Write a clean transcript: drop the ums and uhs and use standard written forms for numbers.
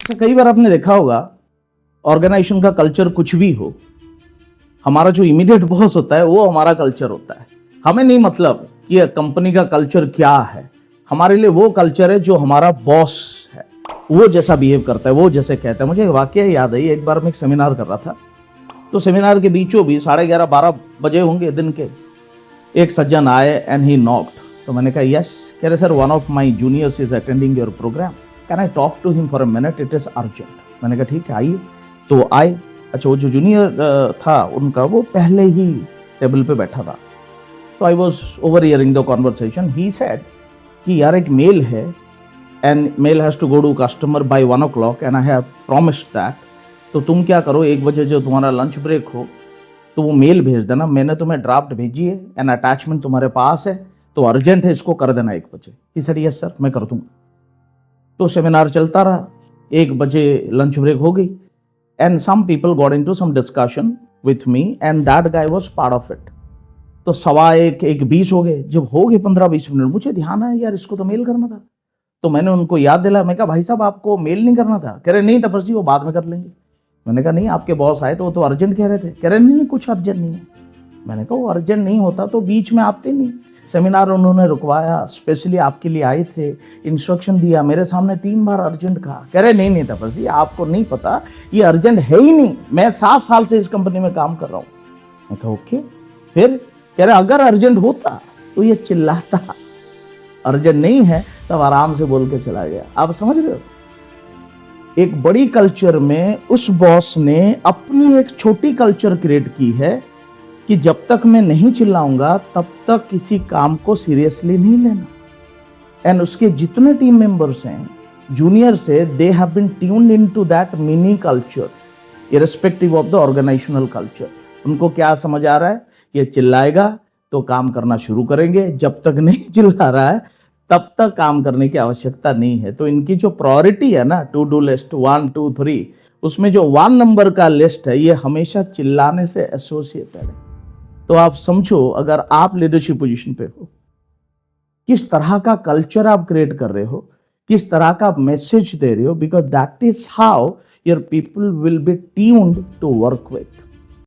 अच्छा, कई बार आपने देखा होगा ऑर्गेनाइजेशन का कल्चर कुछ भी हो, हमारा जो इमीडिएट बॉस होता है वो हमारा कल्चर होता है। हमें नहीं मतलब कि कंपनी का कल्चर क्या है, हमारे लिए वो कल्चर है जो हमारा बॉस है, वो जैसा बिहेव करता है, वो जैसे कहता है। मुझे एक वाकया याद आई, एक बार मैं एक सेमिनार कर रहा था, तो सेमिनार के बीचों बीच 11:30-12 बजे होंगे दिन के, एक सज्जन आए एंड ही नॉक्ड। तो मैंने कहा यस। कह रहे sir, one of my juniors is attending your programme, can I talk to him for a minute, it is urgent. मैंने कहा ठीक है आइए। तो आए। अच्छा, वो जो जूनियर था उनका, वो पहले ही टेबल पे बैठा था। तो I was overhearing the conversation. He said कि यार एक मेल है and mail has to go to customer by 1 o'clock and I have promised that. तो तुम क्या करो, 1 बजे जो तुम्हारा लंच ब्रेक हो तो वो मेल भेज देना, मैंने तुम्हें ड्राफ्ट भेजी है एंड अटैचमेंट तुम्हारे पास है, तो अर्जेंट है, इसको कर देना 1 बजे। ही सेड यस सर, मैं कर दूंगा। तो सेमिनार चलता रहा, 1 बजे लंच ब्रेक हो गई and some people got into some discussion with me and that guy was part of it. तो 1:15 हो गए। जब हो गए 15-20 मिनट, मुझे ध्यान आया यार इसको तो मेल करना था। तो मैंने उनको याद दिलाया, मैं कहा भाई साहब आपको मेल नहीं करना था। कह रहे नहीं तपस जी, वो बाद में कर लेंगे। मैंने कहा नहीं, आपके बॉस आए तो वो तो अर्जेंट कह रहे थे। कह रहे नहीं कुछ अर्जेंट नहीं है। मैंने कहा वो अर्जेंट नहीं होता तो बीच में आते नहीं। सेमिनार उन्होंने रुकवाया, स्पेशली आपके लिए आए थे, इंस्ट्रक्शन दिया, मेरे सामने 3 बार अर्जेंट कहा। कह रहे नहीं तपस जी, आपको नहीं पता, ये अर्जेंट है ही नहीं, मैं 7 साल से इस कंपनी में काम कर रहा हूँ। मैं कहा ओके। फिर कह रहे अगर अर्जेंट होता तो ये चिल्लाता, अर्जेंट नहीं है तब आराम से बोल के चला गया। आप समझ रहे हो, एक बड़ी कल्चर में उस बॉस ने अपनी एक छोटी कल्चर क्रिएट की है कि जब तक मैं नहीं चिल्लाऊंगा तब तक किसी काम को सीरियसली नहीं लेना। एंड उसके जितने टीम मेंबर्स हैं जूनियर से, they have been tuned into that mini culture irrespective of the organisational culture. उनको क्या समझ आ रहा है, ये चिल्लाएगा तो काम करना शुरू करेंगे, जब तक नहीं चिल्ला रहा है तब तक काम करने की आवश्यकता नहीं है। तो इनकी जो प्रायोरिटी है ना, टू डू लिस्ट 1 2 3, उसमें जो 1 नंबर का लिस्ट है ये हमेशा चिल्लाने से एसोसिएटेड है। तो आप समझो, अगर आप लीडरशिप पोजीशन पे हो, किस तरह का कल्चर आप क्रिएट कर रहे हो, किस तरह का मैसेज दे रहे हो, because that is how your people will be tuned to work with.